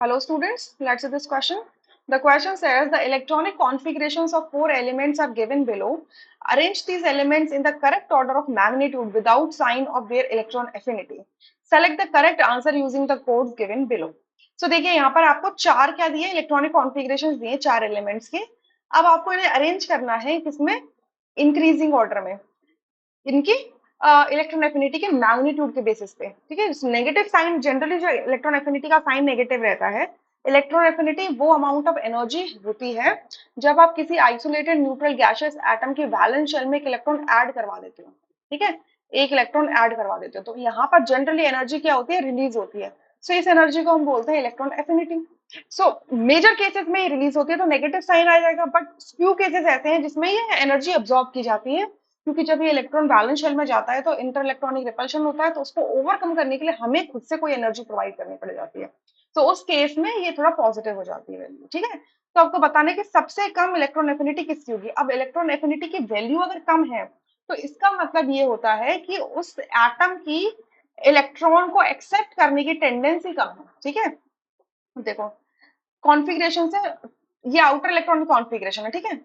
Hello students, let's see this question. The question says the electronic configurations of four elements are given below. Arrange these elements in the correct order of magnitude without sign of their electron affinity. Select the correct answer using the codes given below. So देखिए यहाँ पर आपको चार क्या दिए electronic configurations दिए चार elements के. अब आपको इन्हें अरेंज करना है किसमें इंक्रीजिंग ऑर्डर में इनकी इलेक्ट्रॉन एफिनिटी के मैग्नीट्यूड के बेसिस पे. ठीक है, नेगेटिव साइन जनरली जो इलेक्ट्रॉन एफिनिटी का साइन नेगेटिव रहता है. इलेक्ट्रॉन एफिनिटी वो अमाउंट ऑफ एनर्जी होती है जब आप किसी आइसोलेटेड न्यूट्रल गैसियस एटम की वैलेंस शेल में एक इलेक्ट्रॉन ऐड करवा देते हो. ठीक है, एक इलेक्ट्रॉन ऐड करवा देते हो तो यहाँ पर जनरली एनर्जी क्या होती है, रिलीज होती है. सो इस एनर्जी को हम बोलते हैं electron affinity. So major cases में रिलीज होती है तो नेगेटिव साइन आ जाएगा, बट फ्यू केसेस ऐसे हैं जिसमें ये एनर्जी अब्सॉर्ब की जाती है क्योंकि जब ये इलेक्ट्रॉन वैलेंस शेल में जाता है तो इंटर इलेक्ट्रॉनिक रिपल्शन होता है, तो उसको ओवरकम करने के लिए हमें खुद से कोई एनर्जी प्रोवाइड करनी पड़ जाती है. तो उस केस में ये थोड़ा पॉजिटिव हो जाती है वैल्यू. ठीक है, तो आपको बताने की सबसे कम इलेक्ट्रॉन एफिनिटी किसकी होगी. अब इलेक्ट्रॉन एफिनिटी की वैल्यू अगर कम है तो इसका मतलब ये होता है कि उस एटम की इलेक्ट्रॉन को एक्सेप्ट करने की टेंडेंसी कम है. ठीक है, देखो कॉन्फ़िगरेशन से ये आउटर इलेक्ट्रॉनिक कॉन्फ़िगरेशन है. ठीक है,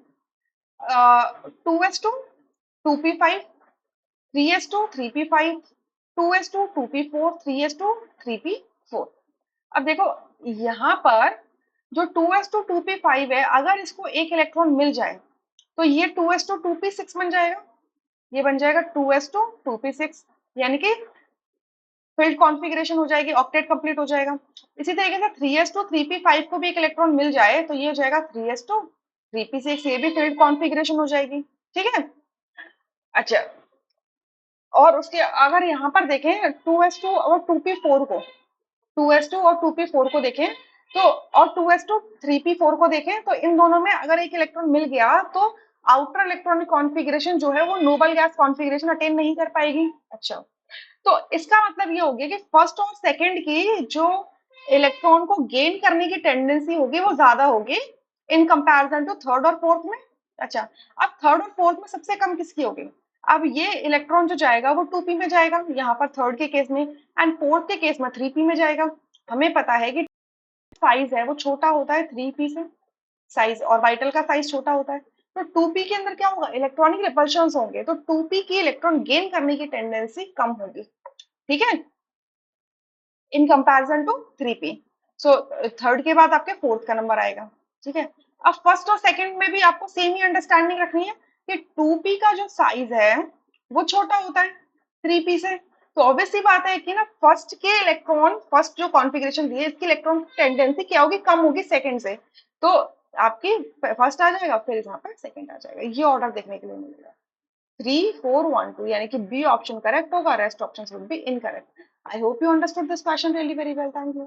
2s2 2p5 3s2 3p5 2s2 2p4 3s2 3p4. अब देखो यहाँ पर जो 2s2 2p5 है, अगर इसको एक इलेक्ट्रॉन मिल जाए तो ये 2s2 2p6 बन जाएगा. ये बन जाएगा 2s2 2p6, यानी कि फील्ड कॉन्फ़िगरेशन हो जाएगी, ऑक्टेट कंप्लीट हो जाएगा. इसी तरीके से 3s2 3p5 को भी एक इलेक्ट्रॉन मिल जाए तो ये हो जाएगा 3s2 3p6, ये भी फील्ड कॉन्फ़िगरेशन हो जाएगी. ठीक है, अच्छा. और उसके अगर यहाँ पर देखें 2s2 और 2p4 को, 2s2 और 2p4 को देखें तो, और 2s2 3p4 को देखें तो इन दोनों में अगर एक इलेक्ट्रॉन मिल गया तो आउटर इलेक्ट्रॉनिक कॉन्फ़िगरेशन जो है वो नोबल गैस कॉन्फ़िगरेशन अटेन नहीं कर पाएगी. अच्छा, तो इसका मतलब ये हो गया कि फर्स्ट और सेकंड की जो इलेक्ट्रॉन को गेन करने की टेंडेंसी होगी वो ज्यादा होगी इन कंपैरिजन टू थर्ड और फोर्थ में. अच्छा, अब थर्ड और फोर्थ में सबसे कम किसकी होगी. अब ये इलेक्ट्रॉन जो जाएगा वो 2p में जाएगा यहाँ पर थर्ड के केस में, एंड फोर्थ के केस में 3p में जाएगा. हमें पता है कि साइज है वो छोटा होता है 3p से, साइज और वाइटल का साइज छोटा होता है. तो 2p के अंदर क्या होगा, इलेक्ट्रॉनिक रिपल्शन होंगे, तो 2p की इलेक्ट्रॉन गेन करने की टेंडेंसी कम होगी. ठीक है, इन कंपैरिजन टू 3p. सो थर्ड के बाद आपके फोर्थ का नंबर आएगा. ठीक है, अब फर्स्ट और सेकंड में भी आपको सेम ही अंडरस्टैंडिंग रखनी है कि 2p का जो साइज है वो छोटा होता है 3p से. तो ऑब्वियसली बात है कि ना फर्स्ट के इलेक्ट्रॉन, फर्स्ट जो कॉन्फ़िगरेशन दी है इसकी इलेक्ट्रॉन टेंडेंसी क्या होगी, कम होगी सेकंड से. तो आपकी फर्स्ट आ जाएगा, फिर यहाँ पर सेकंड आ जाएगा. ये ऑर्डर देखने के लिए मिलेगा 3 4 1 2, यानी कि बी ऑप्शन करेक्ट होगा, rest options would be incorrect. I hope you understood this question really very well. Thank you.